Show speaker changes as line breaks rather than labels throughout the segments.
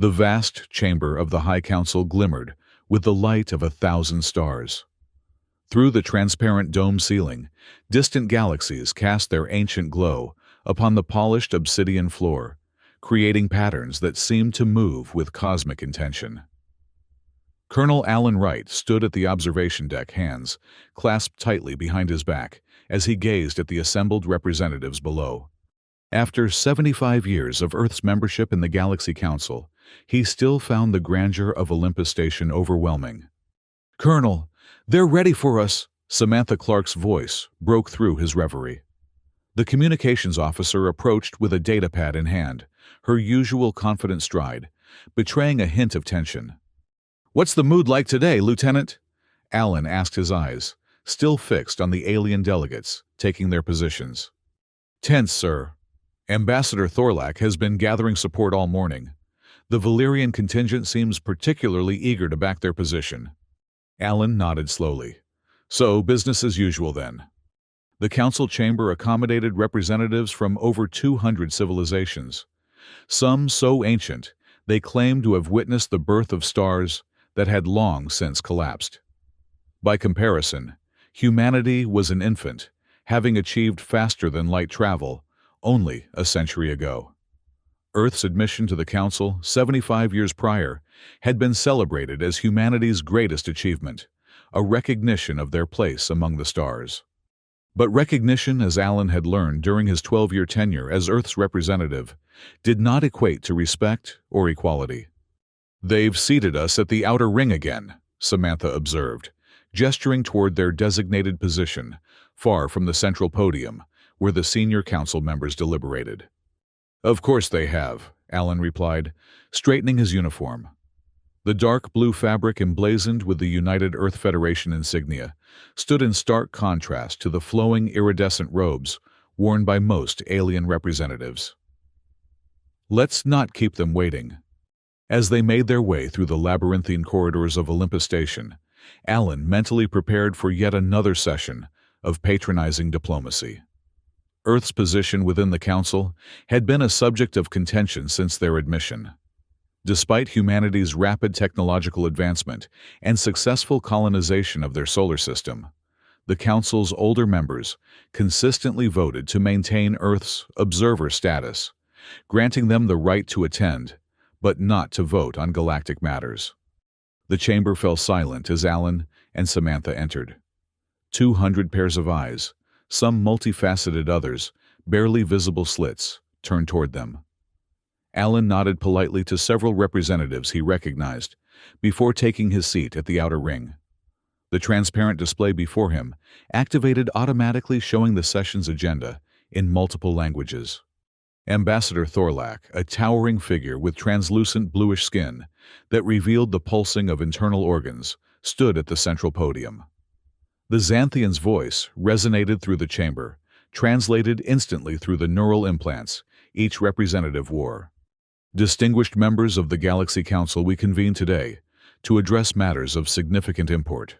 The vast chamber of the High Council glimmered with the light of 1,000 stars. Through the transparent dome ceiling, distant galaxies cast their ancient glow upon the polished obsidian floor, creating patterns that seemed to move with cosmic intention. Colonel Alan Wright stood at the observation deck, hands clasped tightly behind his back, as he gazed at the assembled representatives below. After 75 years of Earth's membership in the Galaxy Council, he still found the grandeur of Olympus Station overwhelming. "Colonel, they're ready for us!" Samantha Clark's voice broke through his reverie. The communications officer approached with a datapad in hand, her usual confident stride, betraying a hint of tension. "What's the mood like today, Lieutenant?" Alan asked, his eyes still fixed on the alien delegates taking their positions. "Tense, sir. Ambassador Thorlak has been gathering support all morning. The Valyrian contingent seems particularly eager to back their position." Alan nodded slowly. "So, business as usual then." The council chamber accommodated representatives from over 200 civilizations, some so ancient they claimed to have witnessed the birth of stars that had long since collapsed. By comparison, humanity was an infant, having achieved faster-than-light travel only a century ago. Earth's admission to the Council 75 years prior had been celebrated as humanity's greatest achievement, a recognition of their place among the stars. But recognition, as Alan had learned during his 12-year tenure as Earth's representative, did not equate to respect or equality. "They've seated us at the outer ring again," Samantha observed, gesturing toward their designated position, far from the central podium, where the senior council members deliberated. "Of course they have," Alan replied, straightening his uniform. The dark blue fabric emblazoned with the United Earth Federation insignia stood in stark contrast to the flowing iridescent robes worn by most alien representatives. "Let's not keep them waiting." As they made their way through the labyrinthine corridors of Olympus Station, Alan mentally prepared for yet another session of patronizing diplomacy. Earth's position within the Council had been a subject of contention since their admission. Despite humanity's rapid technological advancement and successful colonization of their solar system, the Council's older members consistently voted to maintain Earth's observer status, granting them the right to attend, but not to vote on galactic matters. The chamber fell silent as Alan and Samantha entered. 200 pairs of eyes, some multifaceted, others barely visible slits, turned toward them. Alan nodded politely to several representatives he recognized before taking his seat at the outer ring. The transparent display before him activated automatically, showing the session's agenda in multiple languages. Ambassador Thorlak, a towering figure with translucent bluish skin that revealed the pulsing of internal organs, stood at the central podium. The Xanthian's voice resonated through the chamber, translated instantly through the neural implants each representative wore. "Distinguished members of the Galaxy Council, we convene today to address matters of significant import.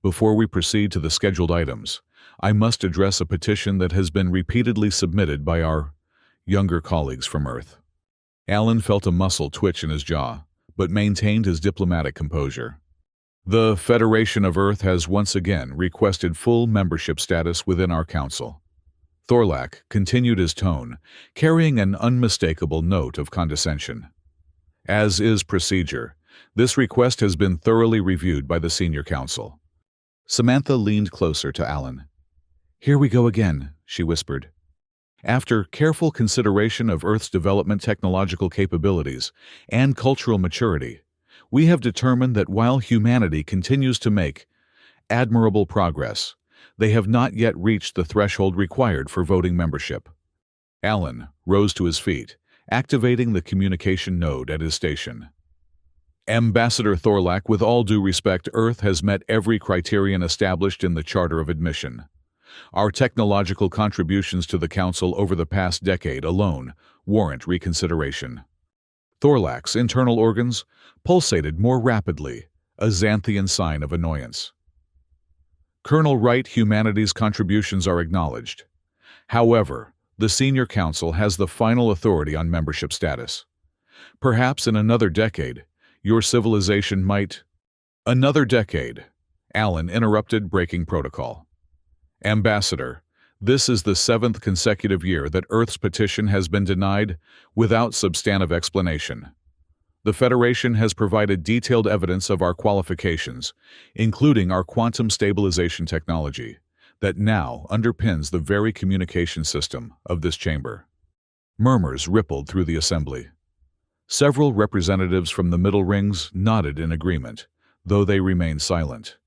Before we proceed to the scheduled items, I must address a petition that has been repeatedly submitted by our younger colleagues from Earth." Alan felt a muscle twitch in his jaw, but maintained his diplomatic composure. "The Federation of Earth has once again requested full membership status within our council." Thorlak continued his tone, carrying an unmistakable note of condescension. "As is procedure, this request has been thoroughly reviewed by the senior council." Samantha leaned closer to Alan. "Here we go again," she whispered. "After careful consideration of Earth's development, technological capabilities, and cultural maturity, we have determined that while humanity continues to make admirable progress, they have not yet reached the threshold required for voting membership." Alan rose to his feet, activating the communication node at his station. "Ambassador Thorlak, with all due respect, Earth has met every criterion established in the Charter of Admission. Our technological contributions to the Council over the past decade alone warrant reconsideration." Thorlak's internal organs pulsated more rapidly, a Xanthian sign of annoyance. "Colonel Wright, humanity's contributions are acknowledged. However, the Senior Council has the final authority on membership status. Perhaps in another decade, your civilization might... Another decade. Alan interrupted, breaking protocol. Ambassador, this is the 7th consecutive year that Earth's petition has been denied without substantive explanation. The Federation has provided detailed evidence of our qualifications, including our quantum stabilization technology, that now underpins the very communication system of this chamber. Murmurs rippled through the assembly. Several representatives from the middle rings nodded in agreement, though they remained silent.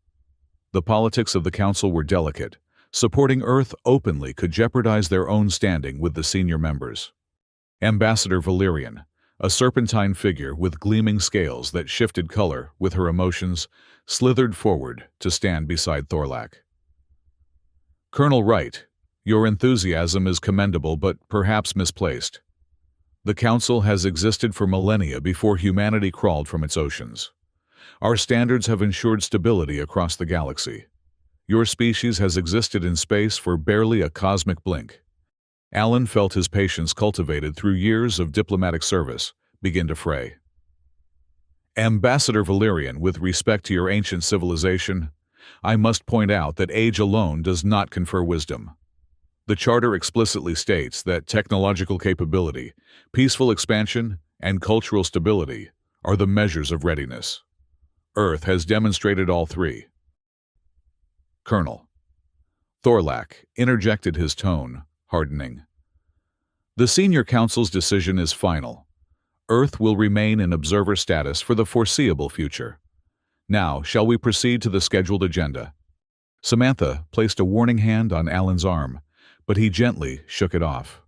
The politics of the council were delicate. Supporting Earth openly could jeopardize their own standing with the senior members. Ambassador Valerian, a serpentine figure with gleaming scales that shifted color with her emotions, slithered forward to stand beside Thorlak. Colonel Wright, your enthusiasm is commendable but perhaps misplaced. The Council has existed for millennia before humanity crawled from its oceans. Our standards have ensured stability across the galaxy. Your species has existed in space for barely a cosmic blink. Alan felt his patience, cultivated through years of diplomatic service, begin to fray. Ambassador Valerian, with respect to your ancient civilization, I must point out that age alone does not confer wisdom. The Charter explicitly states that technological capability, peaceful expansion, and cultural stability are the measures of readiness. Earth has demonstrated all three. Colonel. Thorlak interjected, his tone hardening. The Senior Council's decision is final. Earth will remain in observer status for the foreseeable future. Now, shall we proceed to the scheduled agenda? Samantha placed a warning hand on Alan's arm, but he gently shook it off.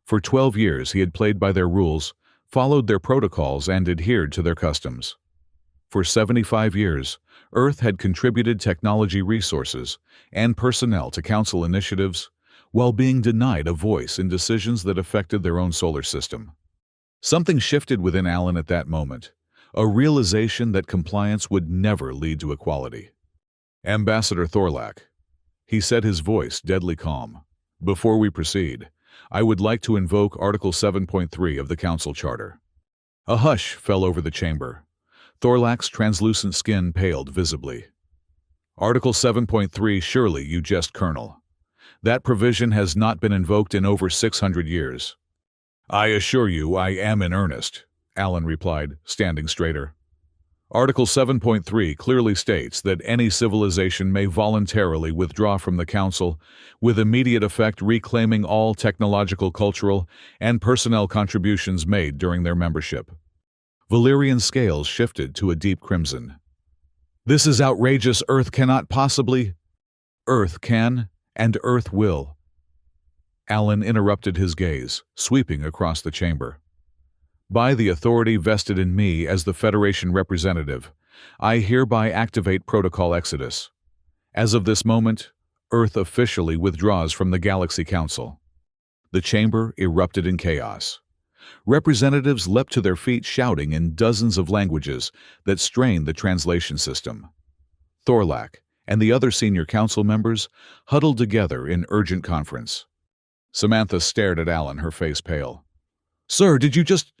For 12 years he had played by their rules, followed their protocols, and adhered to their customs. For 75 years, Earth had contributed technology resources and personnel to Council initiatives while being denied a voice in decisions that affected their own solar system. Something shifted within Alan at that moment, a realization that compliance would never lead to equality. Ambassador Thorlak, he said, his voice deadly calm. Before we proceed, I would like to invoke Article 7.3 of the Council Charter. A hush fell over the chamber. Thorlak's translucent skin paled visibly. Article 7.3, surely you jest, Colonel. That provision has not been invoked in over 600 years. I assure you I am in earnest, Alan replied, standing straighter. Article 7.3 clearly states that any civilization may voluntarily withdraw from the Council, with immediate effect, reclaiming all technological, cultural, and personnel contributions made during their membership. Valerian's scales shifted to a deep crimson. This is outrageous. Earth cannot possibly... Earth can, and Earth will. Alan interrupted, his gaze sweeping across the chamber. By the authority vested in me as the Federation representative, I hereby activate Protocol Exodus. As of this moment, Earth officially withdraws from the Galaxy Council. The chamber erupted in chaos. Representatives leapt to their feet, shouting in dozens of languages that strained the translation system. Thorlak and the other senior council members huddled together in urgent conference. Samantha stared at Alan, her face pale. Sir, did you just...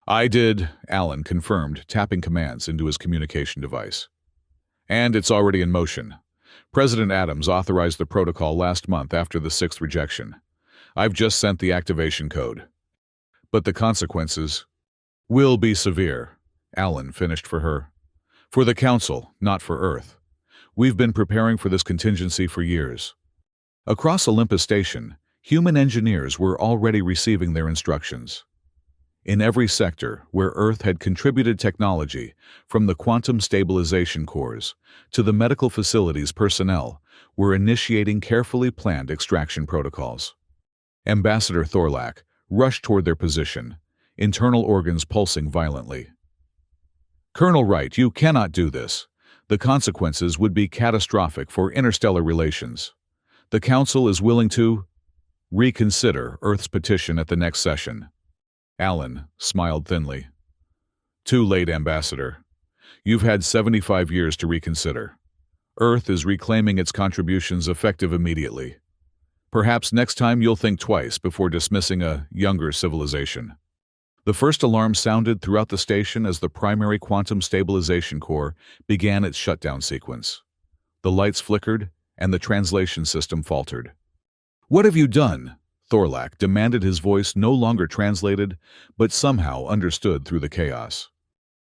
I did, Alan confirmed, tapping commands into his communication device. And it's already in motion. President Adams authorized the protocol last month after the 6th rejection. I've just sent the activation code. But the consequences will be severe, Alan finished for her. For the Council, not for Earth. We've been preparing for this contingency for years. Across Olympus Station, human engineers were already receiving their instructions. In every sector where Earth had contributed technology, from the quantum stabilization cores to the medical facilities, personnel were initiating carefully planned extraction protocols. Ambassador Thorlak rushed toward their position, internal organs pulsing violently. Colonel Wright, you cannot do this. The consequences would be catastrophic for interstellar relations. The Council is willing to reconsider Earth's petition at the next session. Alan smiled thinly. Too late, Ambassador. You've had 75 years to reconsider. Earth is reclaiming its contributions, effective immediately. Perhaps next time you'll think twice before dismissing a younger civilization. The first alarm sounded throughout the station as the primary quantum stabilization core began its shutdown sequence. The lights flickered, and the translation system faltered. "What have you done?" Thorlak demanded, his voice no longer translated, but somehow understood through the chaos.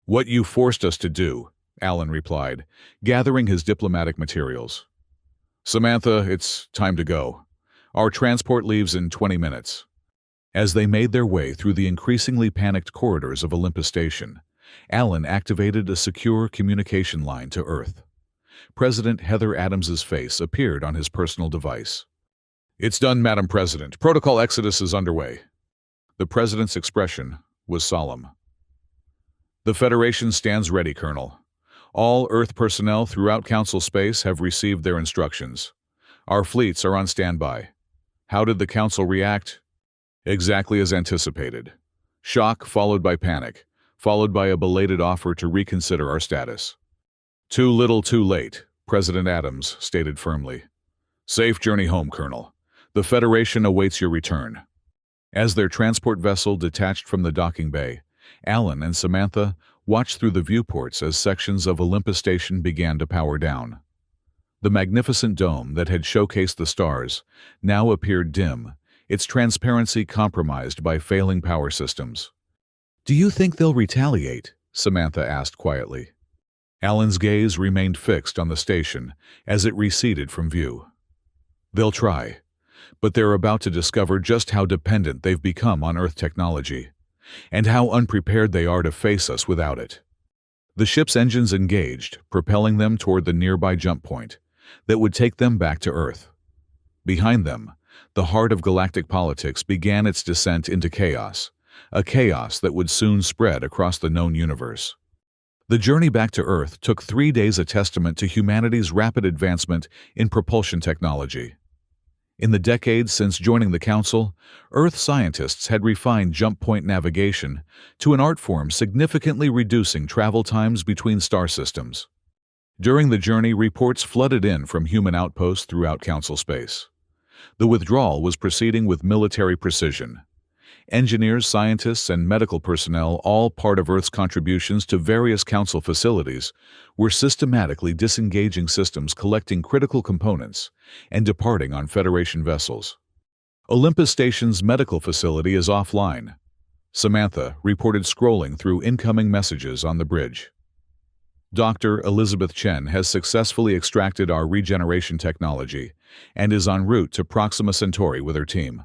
"What you forced us to do," Alan replied, gathering his diplomatic materials. "Samantha, it's time to go. Our transport leaves in 20 minutes. As they made their way through the increasingly panicked corridors of Olympus Station, Alan activated a secure communication line to Earth. President Heather Adams's face appeared on his personal device. "It's done, Madam President. Protocol Exodus is underway." The President's expression was solemn. "The Federation stands ready, Colonel. All Earth personnel throughout Council space have received their instructions. Our fleets are on standby." How did the Council react? Exactly as anticipated. Shock followed by panic, followed by a belated offer to reconsider our status. "Too little, too late," President Adams stated firmly. "Safe journey home, Colonel. The Federation awaits your return." As their transport vessel detached from the docking bay, Alan and Samantha watched through the viewports as sections of Olympus Station began to power down. The magnificent dome that had showcased the stars now appeared dim, its transparency compromised by failing power systems. "Do you think they'll retaliate?" Samantha asked quietly. Alan's gaze remained fixed on the station as it receded from view. "They'll try, but they're about to discover just how dependent they've become on Earth technology, and how unprepared they are to face us without it." The ship's engines engaged, propelling them toward the nearby jump point that would take them back to Earth. Behind them, the heart of galactic politics began its descent into chaos, a chaos that would soon spread across the known universe. The journey back to Earth took 3 days, a testament to humanity's rapid advancement in propulsion technology. In the decades since joining the Council, Earth scientists had refined jump point navigation to an art form significantly reducing travel times between star systems. During the journey, reports flooded in from human outposts throughout Council space. The withdrawal was proceeding with military precision. Engineers, scientists, and medical personnel, all part of Earth's contributions to various Council facilities, were systematically disengaging systems, collecting critical components, and departing on Federation vessels. Olympus Station's medical facility is offline. Samantha reported scrolling through incoming messages on the bridge. Dr. Elizabeth Chen has successfully extracted our regeneration technology and is en route to Proxima Centauri with her team.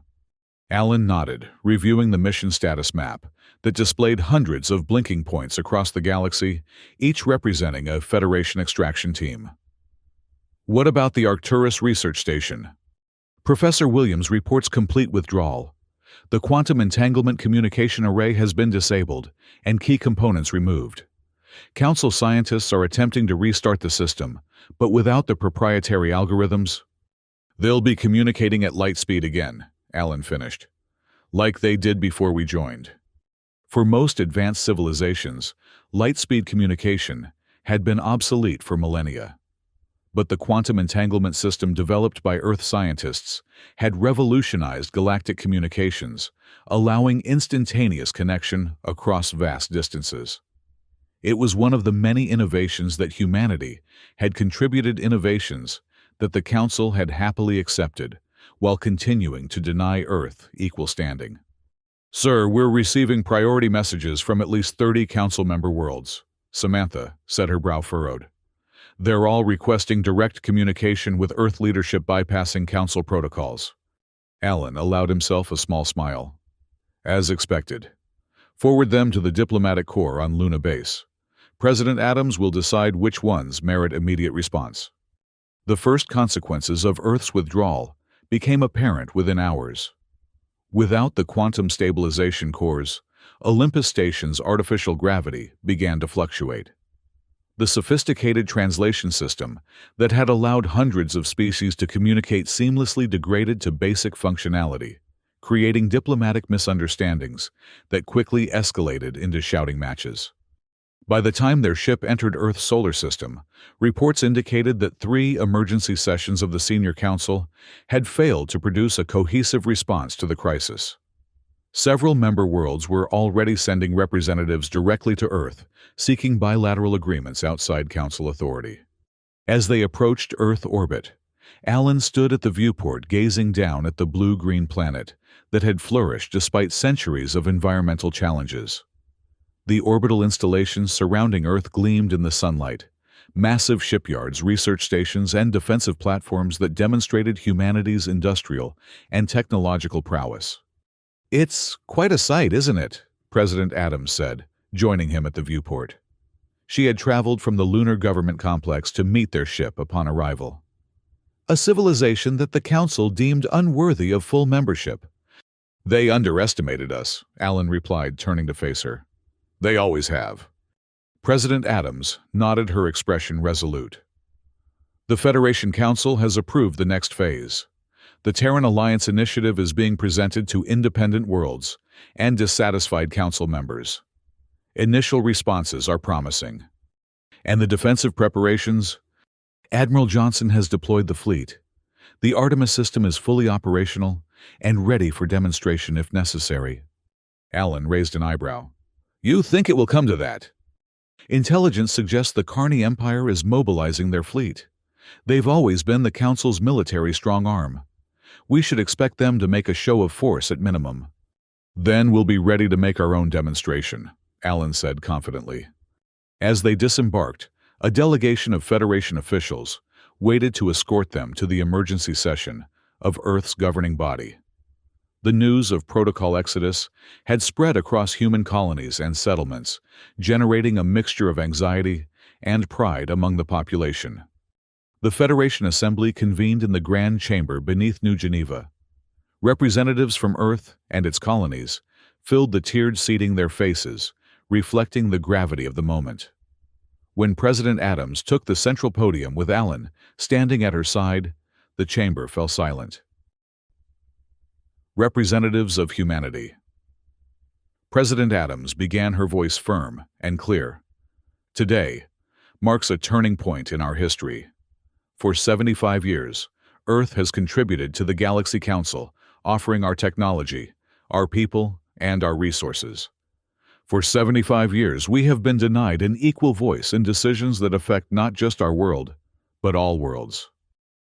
Alan nodded, reviewing the mission status map that displayed hundreds of blinking points across the galaxy, each representing a Federation extraction team. "What about the Arcturus Research Station?" Professor Williams reports complete withdrawal. The quantum entanglement communication array has been disabled and key components removed. Council scientists are attempting to restart the system, but without the proprietary algorithms. "They'll be communicating at light speed again," Alan finished, "like they did before we joined." For most advanced civilizations, light-speed communication had been obsolete for millennia. But the quantum entanglement system developed by Earth scientists had revolutionized galactic communications, allowing instantaneous connection across vast distances. It was one of the many innovations that humanity had contributed, innovations that the Council had happily accepted, while continuing to deny Earth equal standing. "Sir, we're receiving priority messages from at least 30 Council member worlds," Samantha said, her brow furrowed. "They're all requesting direct communication with Earth leadership, bypassing Council protocols." Alan allowed himself a small smile. "As expected. Forward them to the diplomatic corps on Luna Base. President Adams will decide which ones merit immediate response." The first consequences of Earth's withdrawal became apparent within hours. Without the quantum stabilization cores, Olympus Station's artificial gravity began to fluctuate. The sophisticated translation system that had allowed hundreds of species to communicate seamlessly degraded to basic functionality, creating diplomatic misunderstandings that quickly escalated into shouting matches. By the time their ship entered Earth's solar system, reports indicated that 3 emergency sessions of the Senior Council had failed to produce a cohesive response to the crisis. Several member worlds were already sending representatives directly to Earth, seeking bilateral agreements outside Council authority. As they approached Earth orbit, Alan stood at the viewport gazing down at the blue-green planet that had flourished despite centuries of environmental challenges. The orbital installations surrounding Earth gleamed in the sunlight, massive shipyards, research stations, and defensive platforms that demonstrated humanity's industrial and technological prowess. "It's quite a sight, isn't it?" President Adams said, joining him at the viewport. She had traveled from the lunar government complex to meet their ship upon arrival. "A civilization that the Council deemed unworthy of full membership." "They underestimated us," Alan replied, turning to face her. "They always have." President Adams nodded, her expression resolute. "The Federation Council has approved the next phase. The Terran Alliance initiative is being presented to independent worlds and dissatisfied Council members. Initial responses are promising. And the defensive preparations? Admiral Johnson has deployed the fleet. The Artemis system is fully operational and ready for demonstration if necessary." Alan raised an eyebrow. "You think it will come to that?" "Intelligence suggests the Carney Empire is mobilizing their fleet. They've always been the Council's military strong arm. We should expect them to make a show of force at minimum." "Then we'll be ready to make our own demonstration," Alan said confidently. As they disembarked, a delegation of Federation officials waited to escort them to the emergency session of Earth's governing body. The news of Protocol Exodus had spread across human colonies and settlements, generating a mixture of anxiety and pride among the population. The Federation Assembly convened in the Grand Chamber beneath New Geneva. Representatives from Earth and its colonies filled the tiered seating, their faces reflecting the gravity of the moment. When President Adams took the central podium with Alan standing at her side, the chamber fell silent. Representatives of humanity. President Adams began, her voice firm and clear. "Today marks a turning point in our history. For 75 years, Earth has contributed to the Galaxy Council, offering our technology, our people, and our resources. For 75 years, we have been denied an equal voice in decisions that affect not just our world, but all worlds."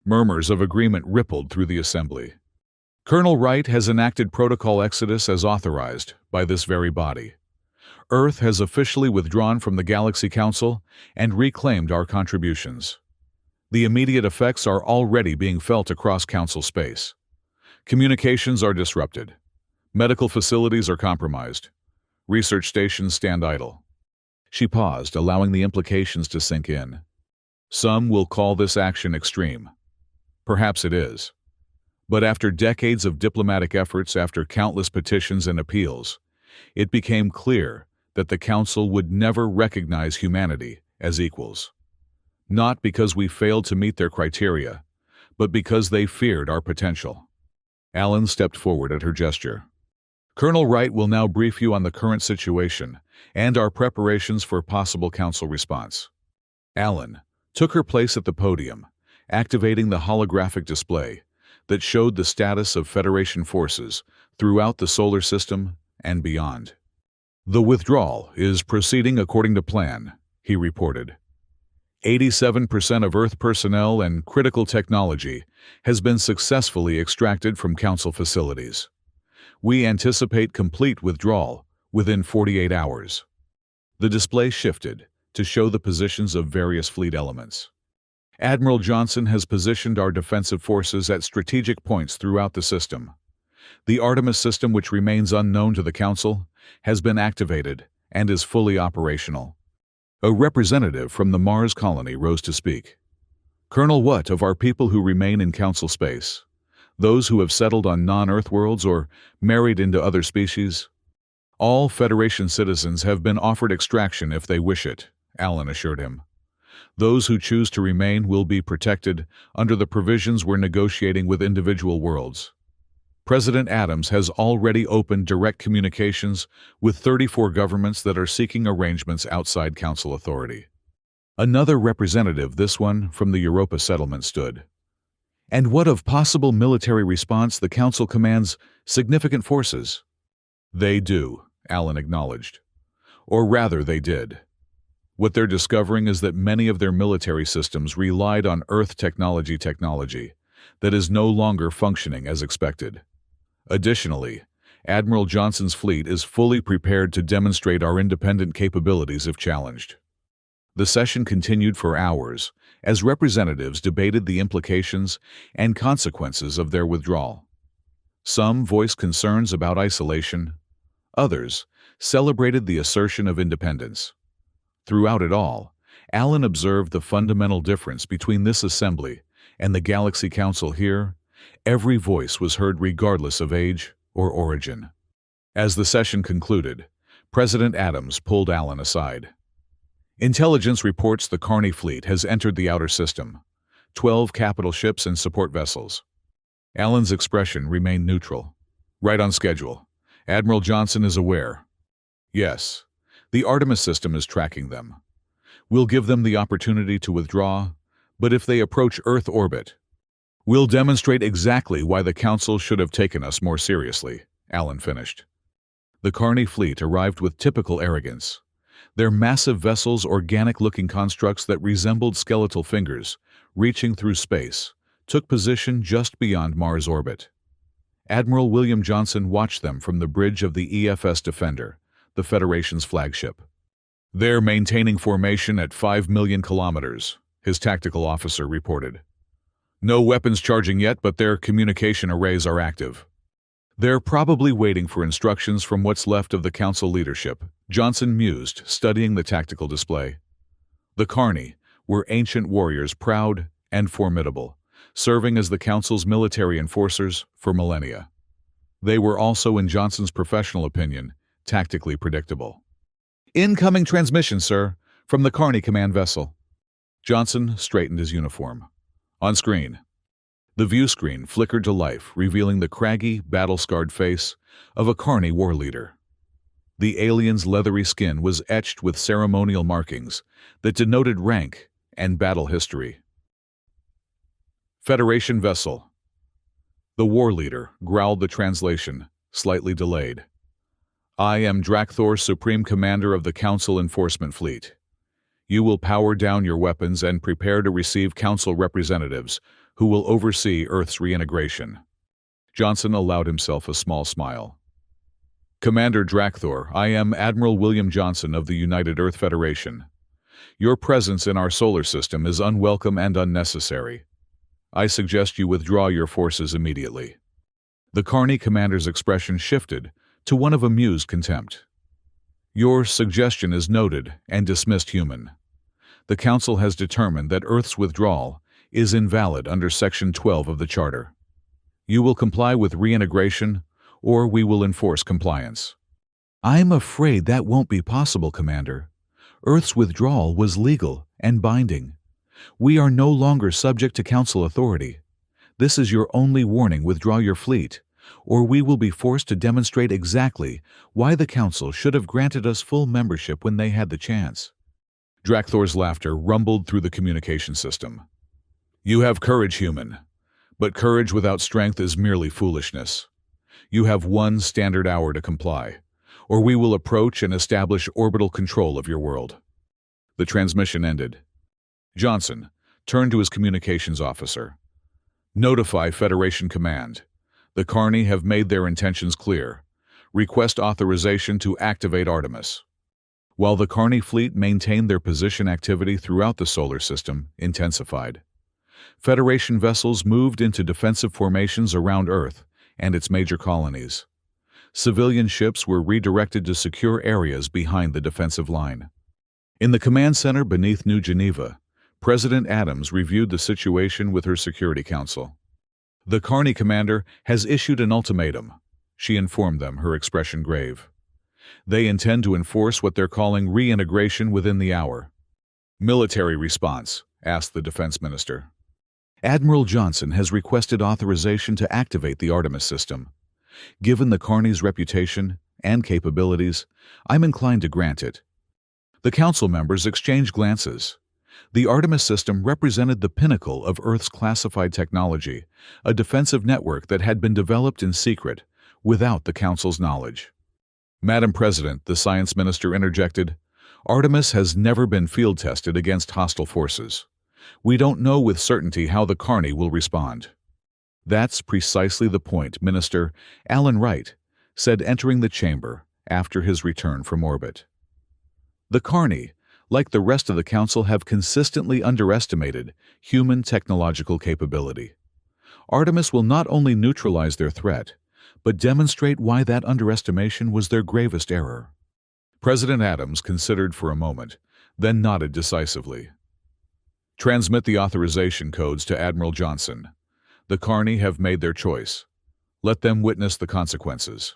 Murmurs of agreement rippled through the assembly. "Colonel Wright has enacted Protocol Exodus as authorized by this very body. Earth has officially withdrawn from the Galaxy Council and reclaimed our contributions. The immediate effects are already being felt across Council space. Communications are disrupted. Medical facilities are compromised. Research stations stand idle." She paused, allowing the implications to sink in. "Some will call this action extreme. Perhaps it is. But after decades of diplomatic efforts, after countless petitions and appeals, it became clear that the Council would never recognize humanity as equals. Not because we failed to meet their criteria, but because they feared our potential." Alan stepped forward at her gesture. "Colonel Wright will now brief you on the current situation and our preparations for possible Council response." Alan took her place at the podium, activating the holographic display that showed the status of Federation forces throughout the solar system and beyond. "The withdrawal is proceeding according to plan," he reported. 87% of Earth personnel and critical technology has been successfully extracted from Council facilities. We anticipate complete withdrawal within 48 hours. The display shifted to show the positions of various fleet elements. Admiral Johnson has positioned our defensive forces at strategic points throughout the system. The Artemis system, which remains unknown to the Council, has been activated and is fully operational. A representative from the Mars colony rose to speak. "Colonel, what of our people who remain in Council space? Those who have settled on non-Earth worlds or married into other species?" "All Federation citizens have been offered extraction if they wish it," Alan assured him. "Those who choose to remain will be protected under the provisions we're negotiating with individual worlds." President Adams has already opened direct communications with 34 governments that are seeking arrangements outside Council authority. Another representative, this one from the Europa settlement, stood. "And what of possible military response? The Council commands significant forces." They do, Allen acknowledged. Or rather, they did. What they're discovering is that many of their military systems relied on Earth technology that is no longer functioning as expected. Additionally, Admiral Johnson's fleet is fully prepared to demonstrate our independent capabilities if challenged. The session continued for hours as representatives debated the implications and consequences of their withdrawal. Some voiced concerns about isolation. Others celebrated the assertion of independence. Throughout it all, Allen observed the fundamental difference between this assembly and the Galaxy Council here. Every voice was heard regardless of age or origin. As the session concluded, President Adams pulled Allen aside. Intelligence reports the Carney fleet has entered the outer system, 12 capital ships and support vessels. Allen's expression remained neutral. Right on schedule. Admiral Johnson is aware. Yes, the Artemis system is tracking them. We'll give them the opportunity to withdraw, but if they approach Earth orbit, we'll demonstrate exactly why the Council should have taken us more seriously, Allen finished. The Carney fleet arrived with typical arrogance. Their massive vessels, organic-looking constructs that resembled skeletal fingers, reaching through space, took position just beyond Mars' orbit. Admiral William Johnson watched them from the bridge of the EFS Defender, the Federation's flagship. They're maintaining formation at 5 million kilometers, his tactical officer reported. No weapons charging yet, but their communication arrays are active. They're probably waiting for instructions from what's left of the Council leadership, Johnson mused, studying the tactical display. The Carney were ancient warriors, proud and formidable, serving as the Council's military enforcers for millennia. They were also, in Johnson's professional opinion, tactically predictable. Incoming transmission, sir, from the Carney command vessel. Johnson straightened his uniform. On screen. The view screen flickered to life, revealing the craggy, battle-scarred face of a Carney war leader. The alien's leathery skin was etched with ceremonial markings that denoted rank and battle history. Federation vessel. The war leader growled the translation, slightly delayed. I am Drakthor, Supreme Commander of the Council Enforcement Fleet. You will power down your weapons and prepare to receive Council representatives who will oversee Earth's reintegration. Johnson allowed himself a small smile. Commander Drakthor, I am Admiral William Johnson of the United Earth Federation. Your presence in our solar system is unwelcome and unnecessary. I suggest you withdraw your forces immediately. The Carney commander's expression shifted to one of amused contempt. Your suggestion is noted and dismissed, human. The Council has determined that Earth's withdrawal is invalid under Section 12 of the Charter. You will comply with reintegration, or we will enforce compliance. I'm afraid that won't be possible, Commander. Earth's withdrawal was legal and binding. We are no longer subject to Council authority. This is your only warning. Withdraw your fleet, or we will be forced to demonstrate exactly why the Council should have granted us full membership when they had the chance. Drakthor's laughter rumbled through the communication system. You have courage, human, but courage without strength is merely foolishness. You have 1 standard hour to comply, or we will approach and establish orbital control of your world. The transmission ended. Johnson turned to his communications officer. Notify Federation Command. The Carney have made their intentions clear. Request authorization to activate Artemis. While the Carney fleet maintained their position, activity throughout the solar system intensified. Federation vessels moved into defensive formations around Earth and its major colonies. Civilian ships were redirected to secure areas behind the defensive line. In the command center beneath New Geneva, President Adams reviewed the situation with her Security Council. The Carney commander has issued an ultimatum, she informed them, her expression grave. They intend to enforce what they're calling reintegration within the hour. Military response, asked the defense minister. Admiral Johnson has requested authorization to activate the Artemis system. Given the Carney's reputation and capabilities, I'm inclined to grant it. The council members exchanged glances. The Artemis system represented the pinnacle of Earth's classified technology, a defensive network that had been developed in secret, without the council's knowledge. Madam President, the science minister interjected, Artemis has never been field tested against hostile forces. We don't know with certainty how the Carney will respond. That's precisely the point, Minister Alan Wright said, entering the chamber after his return from orbit. The Carney, like the rest of the Council, have consistently underestimated human technological capability. Artemis will not only neutralize their threat, but demonstrate why that underestimation was their gravest error. President Adams considered for a moment, then nodded decisively. Transmit the authorization codes to Admiral Johnson. The Carney have made their choice. Let them witness the consequences.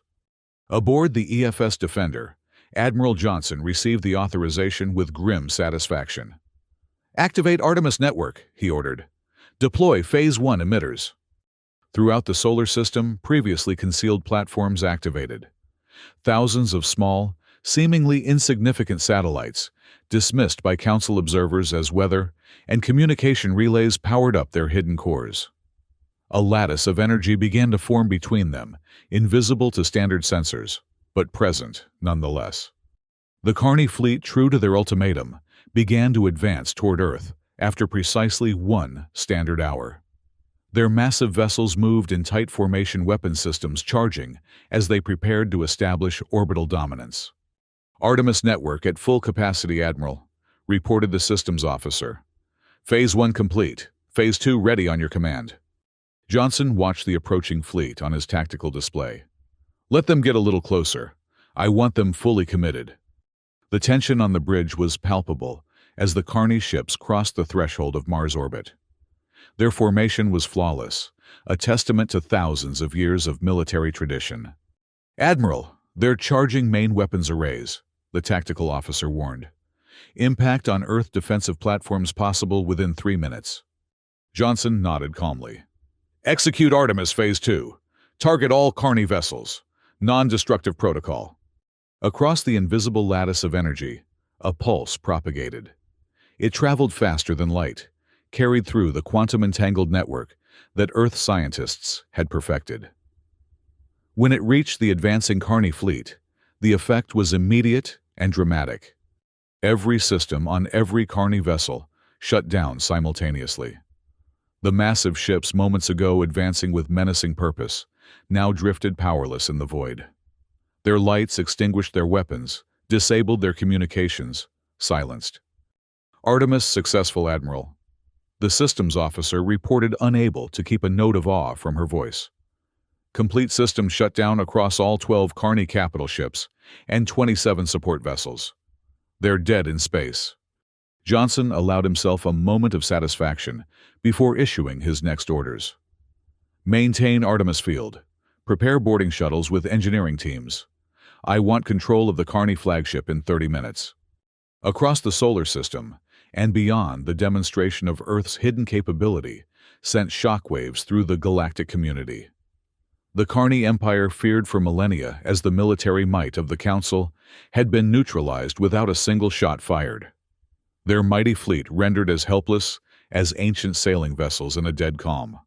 Aboard the EFS Defender, Admiral Johnson received the authorization with grim satisfaction. Activate Artemis Network, he ordered. Deploy Phase 1 emitters. Throughout the solar system, previously concealed platforms activated. Thousands of small, seemingly insignificant satellites, dismissed by Council observers as weather and communication relays, powered up their hidden cores. A lattice of energy began to form between them, invisible to standard sensors, but present nonetheless. The Carney fleet, true to their ultimatum, began to advance toward Earth after precisely 1 standard hour. Their massive vessels moved in tight formation, weapon systems charging as they prepared to establish orbital dominance. Artemis Network at full capacity, Admiral, reported the systems officer. Phase 1 complete. Phase 2 ready on your command. Johnson watched the approaching fleet on his tactical display. Let them get a little closer. I want them fully committed. The tension on the bridge was palpable as the Carney ships crossed the threshold of Mars orbit. Their formation was flawless, a testament to thousands of years of military tradition. Admiral, they're charging main weapons arrays, the tactical officer warned. Impact on Earth defensive platforms possible within 3 minutes. Johnson nodded calmly. Execute Artemis Phase 2. Target all Carney vessels. Non-destructive protocol. Across the invisible lattice of energy, a pulse propagated. It traveled faster than light, carried through the quantum-entangled network that Earth scientists had perfected. When it reached the advancing Carney fleet, the effect was immediate and dramatic. Every system on every Carney vessel shut down simultaneously. The massive ships, moments ago advancing with menacing purpose, now drifted powerless in the void. Their lights extinguished their weapons, disabled their communications, silenced. Artemis successful, Admiral. The systems officer reported, unable to keep a note of awe from her voice. Complete system shutdown across all 12 Carney capital ships and 27 support vessels. They're dead in space. Johnson allowed himself a moment of satisfaction before issuing his next orders. Maintain Artemis Field. Prepare boarding shuttles with engineering teams. I want control of the Carney flagship in 30 minutes. Across the solar system and beyond, the demonstration of Earth's hidden capability sent shockwaves through the galactic community. The Carney Empire, feared for millennia as the military might of the Council, had been neutralized without a single shot fired. Their mighty fleet rendered as helpless as ancient sailing vessels in a dead calm.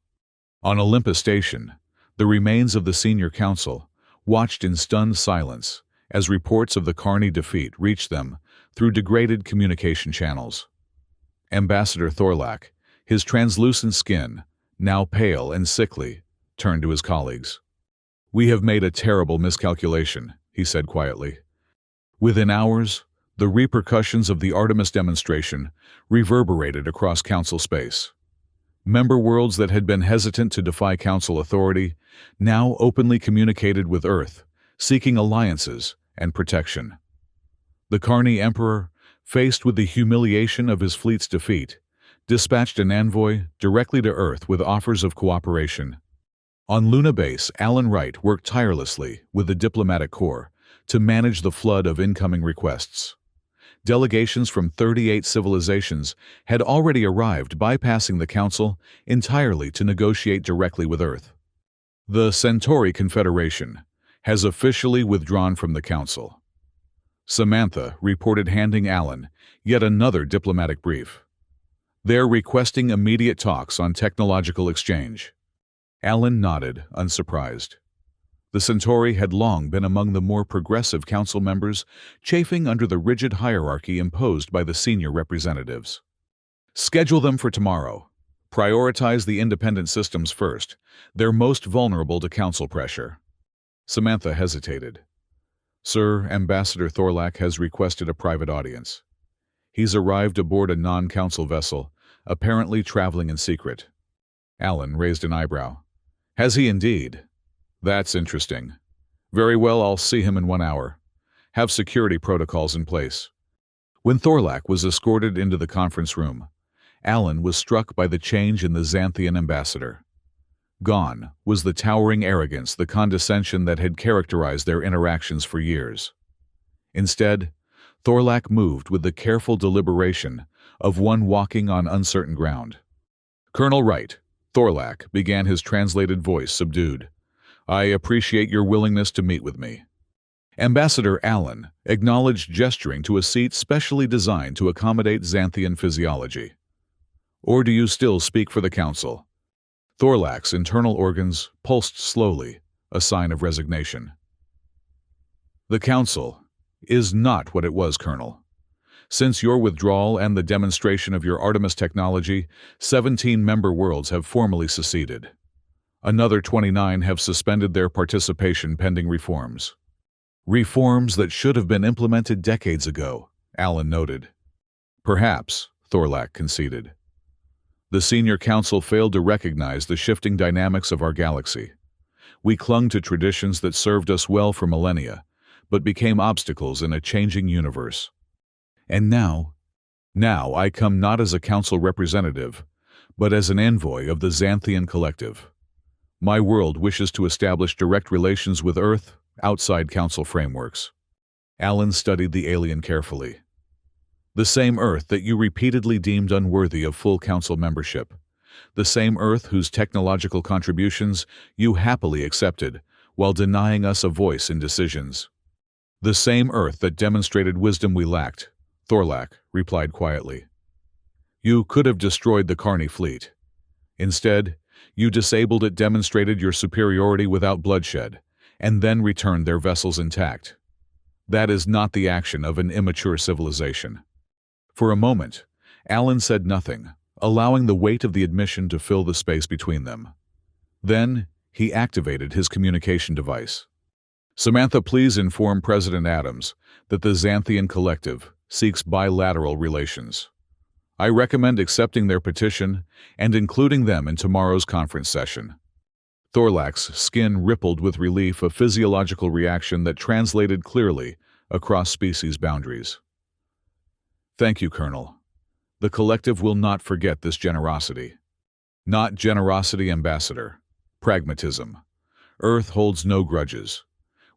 On Olympus Station, the remains of the senior council watched in stunned silence as reports of the Carney defeat reached them through degraded communication channels. Ambassador Thorlak, his translucent skin, now pale and sickly, turned to his colleagues. We have made a terrible miscalculation, he said quietly. Within hours, the repercussions of the Artemis demonstration reverberated across Council space. Member worlds that had been hesitant to defy Council authority now openly communicated with Earth, seeking alliances and protection. The Carney Emperor, faced with the humiliation of his fleet's defeat, dispatched an envoy directly to Earth with offers of cooperation. On Luna Base, Alan Wright worked tirelessly with the diplomatic corps to manage the flood of incoming requests. Delegations from 38 civilizations had already arrived, bypassing the Council entirely to negotiate directly with Earth. The Centauri Confederation has officially withdrawn from the Council. Samantha reported, handing Alan yet another diplomatic brief. They're requesting immediate talks on technological exchange. Alan nodded, unsurprised. The Centauri had long been among the more progressive council members, chafing under the rigid hierarchy imposed by the senior representatives. Schedule them for tomorrow. Prioritize the independent systems first. They're most vulnerable to council pressure. Samantha hesitated. Sir, Ambassador Thorlak has requested a private audience. He's arrived aboard a non-council vessel, apparently traveling in secret. Alan raised an eyebrow. Has he indeed? That's interesting. Very well, I'll see him in 1 hour. Have security protocols in place. When Thorlak was escorted into the conference room, Alan was struck by the change in the Xanthian ambassador. Gone was the towering arrogance, the condescension that had characterized their interactions for years. Instead, Thorlak moved with the careful deliberation of one walking on uncertain ground. Colonel Wright, Thorlak began, his translated voice subdued. I appreciate your willingness to meet with me. Ambassador Allen acknowledged, gesturing to a seat specially designed to accommodate Xanthian physiology. Or do you still speak for the council? Thorlak's internal organs pulsed slowly, a sign of resignation. The council is not what it was, Colonel. Since your withdrawal and the demonstration of your Artemis technology, 17 member worlds have formally seceded. Another 29 have suspended their participation pending reforms. Reforms that should have been implemented decades ago, Allen noted. Perhaps, Thorlak conceded. The senior council failed to recognize the shifting dynamics of our galaxy. We clung to traditions that served us well for millennia, but became obstacles in a changing universe. And now I come not as a council representative, but as an envoy of the Xanthian collective. My world wishes to establish direct relations with Earth outside council frameworks. Allen studied the alien carefully. The same Earth that you repeatedly deemed unworthy of full council membership. The same Earth whose technological contributions you happily accepted while denying us a voice in decisions. The same Earth that demonstrated wisdom we lacked, Thorlak replied quietly. You could have destroyed the Carney fleet. Instead, you disabled it, demonstrated your superiority without bloodshed, and then returned their vessels intact. That is not the action of an immature civilization. For a moment, Allen said nothing, allowing the weight of the admission to fill the space between them. Then, he activated his communication device. Samantha, please inform President Adams that the Xanthian Collective seeks bilateral relations. I recommend accepting their petition and including them in tomorrow's conference session. Thorlak's skin rippled with relief, a physiological reaction that translated clearly across species boundaries. Thank you, Colonel. The collective will not forget this generosity. Not generosity, Ambassador. Pragmatism. Earth holds no grudges.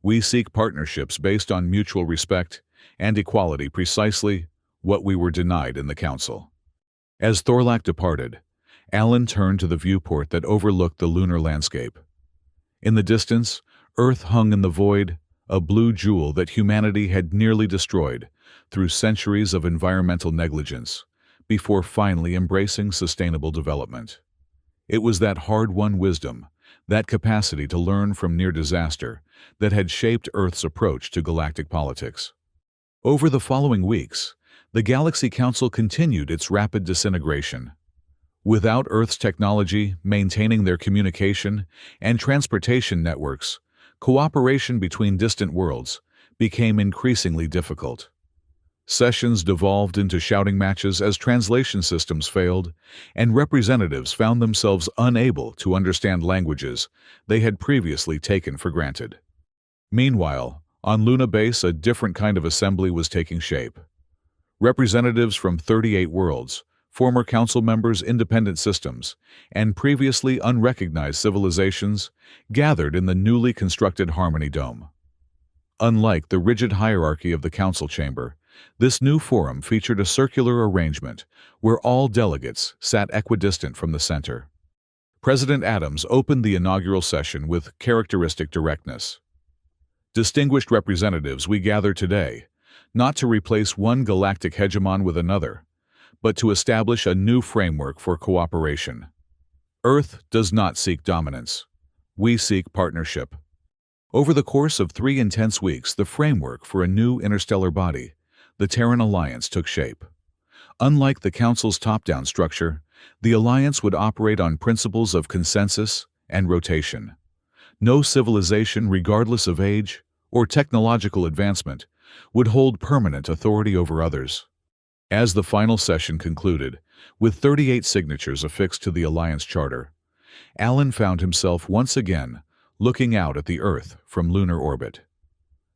We seek partnerships based on mutual respect and equality, precisely what we were denied in the Council. As Thorlak departed, Allen turned to the viewport that overlooked the lunar landscape. In the distance, Earth hung in the void, a blue jewel that humanity had nearly destroyed through centuries of environmental negligence, before finally embracing sustainable development. It was that hard-won wisdom, that capacity to learn from near disaster, that had shaped Earth's approach to galactic politics. Over the following weeks, the Galaxy Council continued its rapid disintegration. Without Earth's technology maintaining their communication and transportation networks, cooperation between distant worlds became increasingly difficult. Sessions devolved into shouting matches as translation systems failed, and representatives found themselves unable to understand languages they had previously taken for granted. Meanwhile, on Luna Base, a different kind of assembly was taking shape. Representatives from 38 worlds, former council members, independent systems, and previously unrecognized civilizations gathered in the newly constructed Harmony Dome. Unlike the rigid hierarchy of the council chamber, this new forum featured a circular arrangement where all delegates sat equidistant from the center. President Adams opened the inaugural session with characteristic directness. Distinguished representatives, we gather today, not to replace one galactic hegemon with another, but to establish a new framework for cooperation. Earth does not seek dominance. We seek partnership. Over the course of 3 intense weeks, the framework for a new interstellar body, the Terran Alliance, took shape. Unlike the Council's top-down structure, the Alliance would operate on principles of consensus and rotation. No civilization, regardless of age or technological advancement, would hold permanent authority over others. As the final session concluded, with 38 signatures affixed to the Alliance Charter, Alan found himself once again looking out at the Earth from lunar orbit.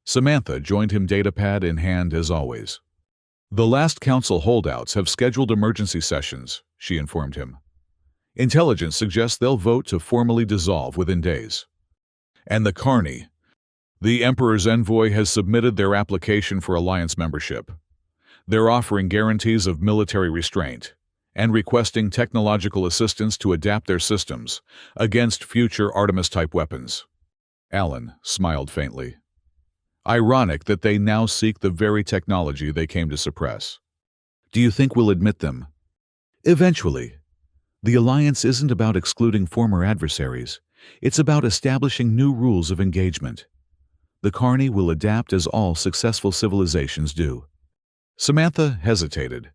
Samantha joined him, datapad in hand as always. "The last Council holdouts have scheduled emergency sessions," she informed him. "Intelligence suggests they'll vote to formally dissolve within days." And the Carney. "The Emperor's envoy has submitted their application for Alliance membership. They're offering guarantees of military restraint and requesting technological assistance to adapt their systems against future Artemis-type weapons." Alan smiled faintly. "Ironic that they now seek the very technology they came to suppress. Do you think we'll admit them?" "Eventually. The Alliance isn't about excluding former adversaries. It's about establishing new rules of engagement. The Carney will adapt as all successful civilizations do." Samantha hesitated,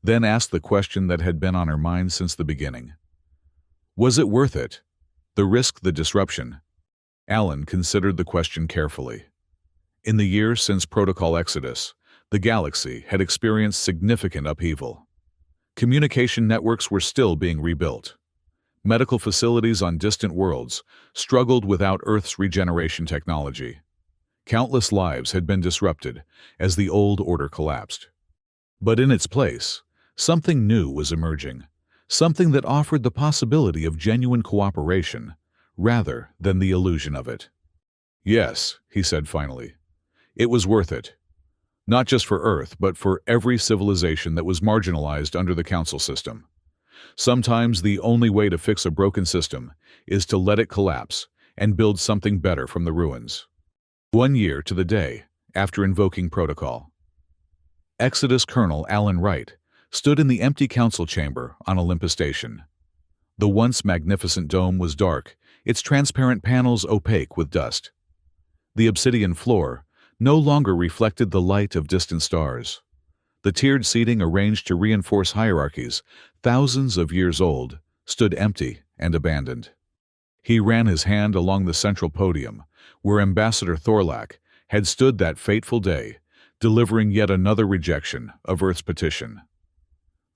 then asked the question that had been on her mind since the beginning. Was it worth it? The risk, the disruption? Alan considered the question carefully. In the years since Protocol Exodus, the galaxy had experienced significant upheaval. Communication networks were still being rebuilt. Medical facilities on distant worlds struggled without Earth's regeneration technology. Countless lives had been disrupted as the old order collapsed. But in its place, something new was emerging, something that offered the possibility of genuine cooperation rather than the illusion of it. "Yes," he said finally. "It was worth it. Not just for Earth, but for every civilization that was marginalized under the Council system. Sometimes the only way to fix a broken system is to let it collapse and build something better from the ruins." 1 year to the day after invoking Protocol, Exodus Colonel Alan Wright stood in the empty Council chamber on Olympus Station. The once magnificent dome was dark, its transparent panels opaque with dust. The obsidian floor no longer reflected the light of distant stars. The tiered seating, arranged to reinforce hierarchies thousands of years old, stood empty and abandoned. He ran his hand along the central podium, where Ambassador Thorlak had stood that fateful day, delivering yet another rejection of Earth's petition.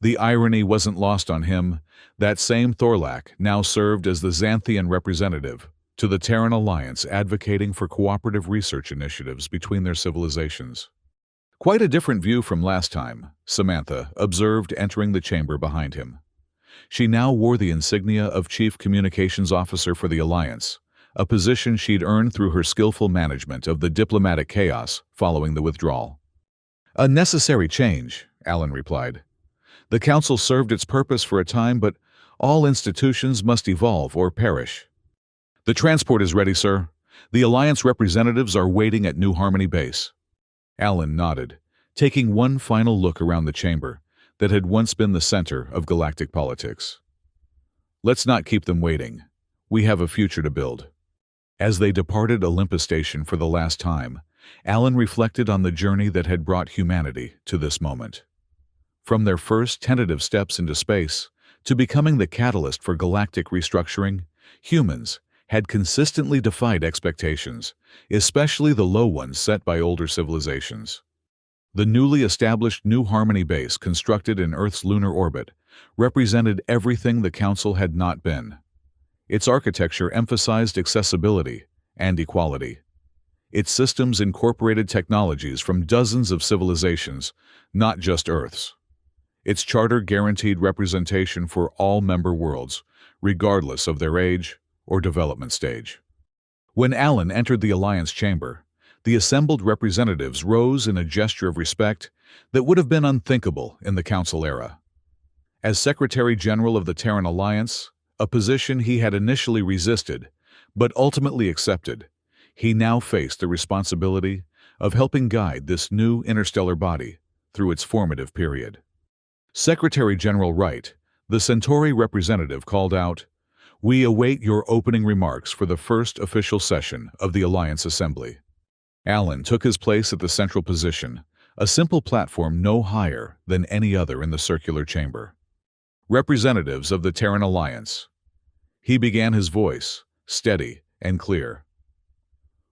The irony wasn't lost on him. That same Thorlak now served as the Xanthian representative to the Terran Alliance, advocating for cooperative research initiatives between their civilizations. "Quite a different view from last time," Samantha observed, entering the chamber behind him. She now wore the insignia of Chief Communications Officer for the Alliance, a position she'd earned through her skillful management of the diplomatic chaos following the withdrawal. "A necessary change," Alan replied. "The Council served its purpose for a time, but all institutions must evolve or perish." "The transport is ready, sir. The Alliance representatives are waiting at New Harmony Base." Alan nodded, taking one final look around the chamber that had once been the center of galactic politics. "Let's not keep them waiting. We have a future to build." As they departed Olympus Station for the last time, Alan reflected on the journey that had brought humanity to this moment. From their first tentative steps into space to becoming the catalyst for galactic restructuring, humans had consistently defied expectations, especially the low ones set by older civilizations. The newly established New Harmony Base, constructed in Earth's lunar orbit, represented everything the Council had not been. Its architecture emphasized accessibility and equality. Its systems incorporated technologies from dozens of civilizations, not just Earth's. Its charter guaranteed representation for all member worlds, regardless of their age or development stage. When Alan entered the Alliance chamber, the assembled representatives rose in a gesture of respect that would have been unthinkable in the Council era. As Secretary General of the Terran Alliance, a position he had initially resisted, but ultimately accepted, he now faced the responsibility of helping guide this new interstellar body through its formative period. Secretary General Wright, the Centauri representative, called out, We await your opening remarks for the first official session of the Alliance Assembly. Alan took his place at the central position, a simple platform no higher than any other in the circular chamber. Representatives of the Terran Alliance. He began his voice, steady and clear.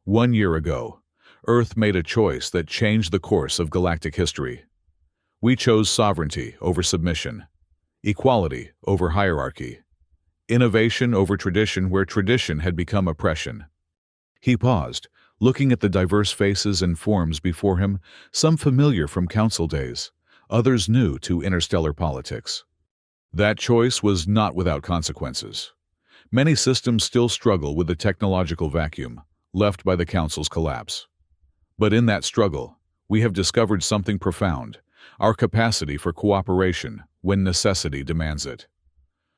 1 year ago, Earth made a choice that changed the course of galactic history. We chose sovereignty over submission, equality over hierarchy, innovation over tradition where tradition had become oppression. He paused, looking at the diverse faces and forms before him, some familiar from council days, others new to interstellar politics. That choice was not without consequences. Many systems still struggle with the technological vacuum left by the council's collapse. But in that struggle, we have discovered something profound, our capacity for cooperation when necessity demands it.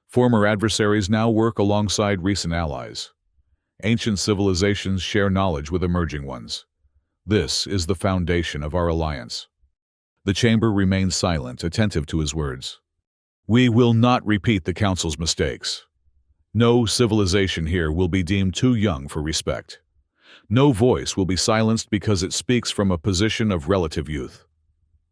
Former adversaries now work alongside recent allies. Ancient civilizations share knowledge with emerging ones. This is the foundation of our alliance. The chamber remained silent, attentive to his words. We will not repeat the Council's mistakes. No civilization here will be deemed too young for respect. No voice will be silenced because it speaks from a position of relative youth.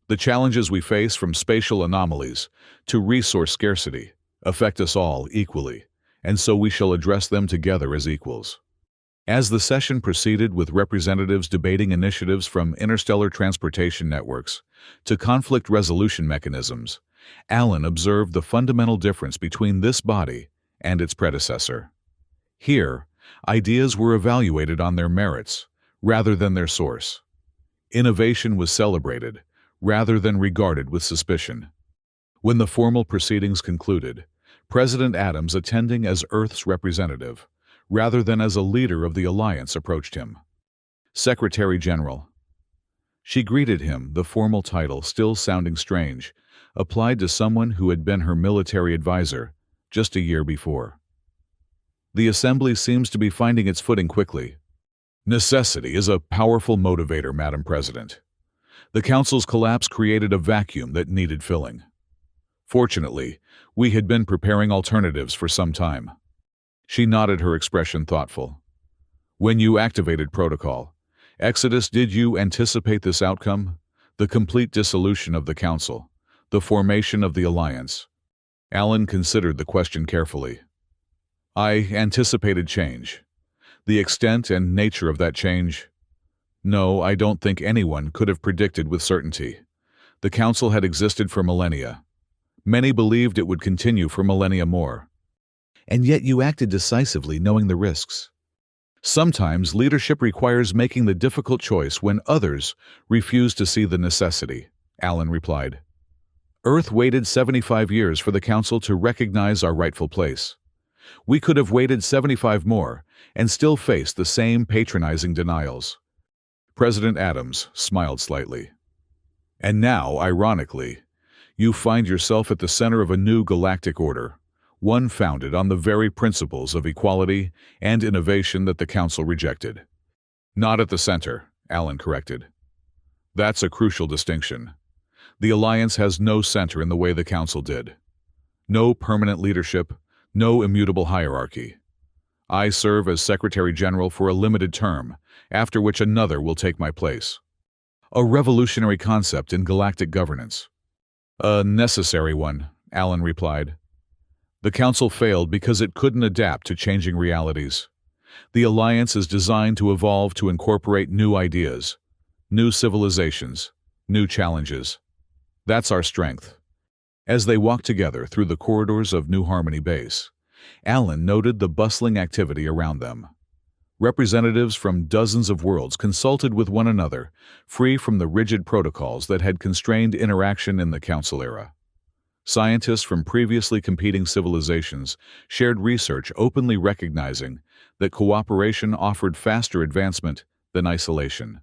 The challenges we face, from spatial anomalies to resource scarcity, affect us all equally, and so we shall address them together as equals. As the session proceeded with representatives debating initiatives from interstellar transportation networks to conflict resolution mechanisms, Alan observed the fundamental difference between this body and its predecessor. Here, ideas were evaluated on their merits rather than their source. Innovation was celebrated rather than regarded with suspicion. When the formal proceedings concluded, President Adams, attending as Earth's representative, rather than as a leader of the Alliance, approached him. Secretary General. She greeted him, the formal title still sounding strange, applied to someone who had been her military advisor just a year before. The Assembly seems to be finding its footing quickly. Necessity is a powerful motivator, Madam President. The Council's collapse created a vacuum that needed filling. Fortunately, we had been preparing alternatives for some time. She nodded, her expression thoughtful. When you activated protocol, Exodus, did you anticipate this outcome? The complete dissolution of the Council, the formation of the Alliance. Alan considered the question carefully. I anticipated change. The extent and nature of that change? No, I don't think anyone could have predicted with certainty. The Council had existed for millennia. Many believed it would continue for millennia more. And yet you acted decisively, knowing the risks. Sometimes leadership requires making the difficult choice when others refuse to see the necessity, Alan replied. Earth waited 75 years for the Council to recognize our rightful place. We could have waited 75 more and still faced the same patronizing denials. President Adams smiled slightly. And now, ironically, you find yourself at the center of a new galactic order, one founded on the very principles of equality and innovation that the Council rejected. Not at the center, Alan corrected. That's a crucial distinction. The Alliance has no center in the way the Council did. No permanent leadership, no immutable hierarchy. I serve as Secretary General for a limited term, after which another will take my place. A revolutionary concept in galactic governance. A necessary one, Alan replied. The Council failed because it couldn't adapt to changing realities. The Alliance is designed to evolve to incorporate new ideas, new civilizations, new challenges. That's our strength. As they walked together through the corridors of New Harmony Base, Alan noted the bustling activity around them. Representatives from dozens of worlds consulted with one another, free from the rigid protocols that had constrained interaction in the Council era. Scientists from previously competing civilizations shared research, openly recognizing that cooperation offered faster advancement than isolation.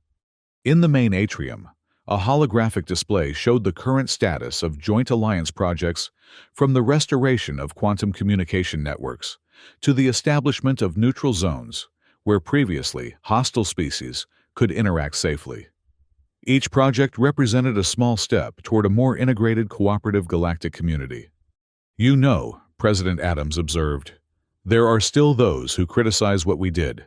In the main atrium, a holographic display showed the current status of joint alliance projects, from the restoration of quantum communication networks to the establishment of neutral zones where previously hostile species could interact safely. Each project represented a small step toward a more integrated, cooperative galactic community. You know, President Adams observed, There are still those who criticize what we did,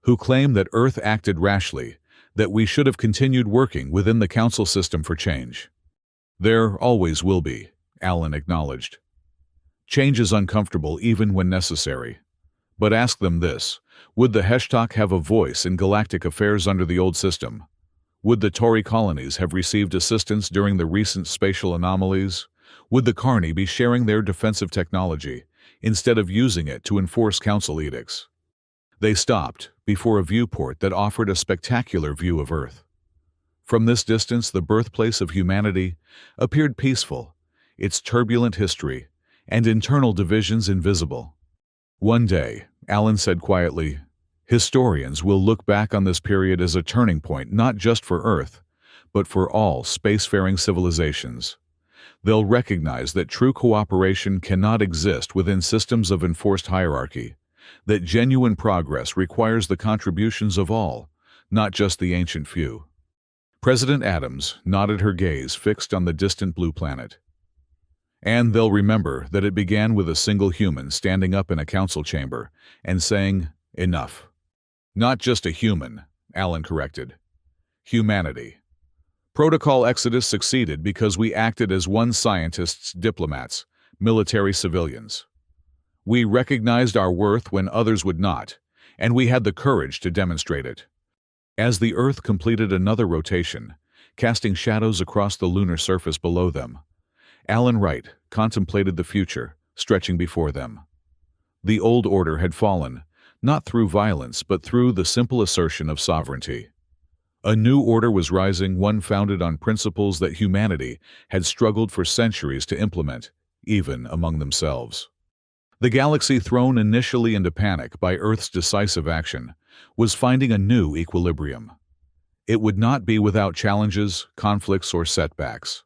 who claim that Earth acted rashly, that we should have continued working within the Council system for change. There always will be, Allen acknowledged. Change is uncomfortable even when necessary. But ask them this: would the Heshtok have a voice in galactic affairs under the old system? Would the Tauri colonies have received assistance during the recent spatial anomalies? Would the Carni be sharing their defensive technology, instead of using it to enforce Council edicts? They stopped before a viewport that offered a spectacular view of Earth. From this distance, the birthplace of humanity appeared peaceful, its turbulent history and internal divisions invisible. One day, Allen said quietly, historians will look back on this period as a turning point not just for Earth, but for all spacefaring civilizations. They'll recognize that true cooperation cannot exist within systems of enforced hierarchy, that genuine progress requires the contributions of all, not just the ancient few. President Adams nodded, her gaze fixed on the distant blue planet. And they'll remember that it began with a single human standing up in a council chamber and saying, "Enough." Not just a human, Allen corrected. Humanity. Protocol Exodus succeeded because we acted as one: scientists, diplomats, military, civilians. We recognized our worth when others would not, and we had the courage to demonstrate it. As the Earth completed another rotation, casting shadows across the lunar surface below them, Allen Wright contemplated the future, stretching before them. The old order had fallen, not through violence but through the simple assertion of sovereignty. A new order was rising, one founded on principles that humanity had struggled for centuries to implement, even among themselves. The galaxy, thrown initially into panic by Earth's decisive action, was finding a new equilibrium. It would not be without challenges, conflicts, or setbacks.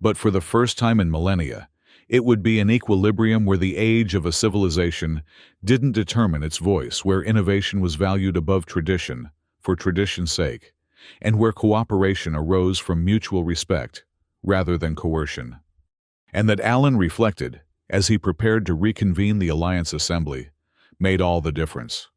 But for the first time in millennia, it would be an equilibrium where the age of a civilization didn't determine its voice, where innovation was valued above tradition, for tradition's sake, and where cooperation arose from mutual respect rather than coercion. And that, Allen reflected, as he prepared to reconvene the Alliance Assembly, made all the difference.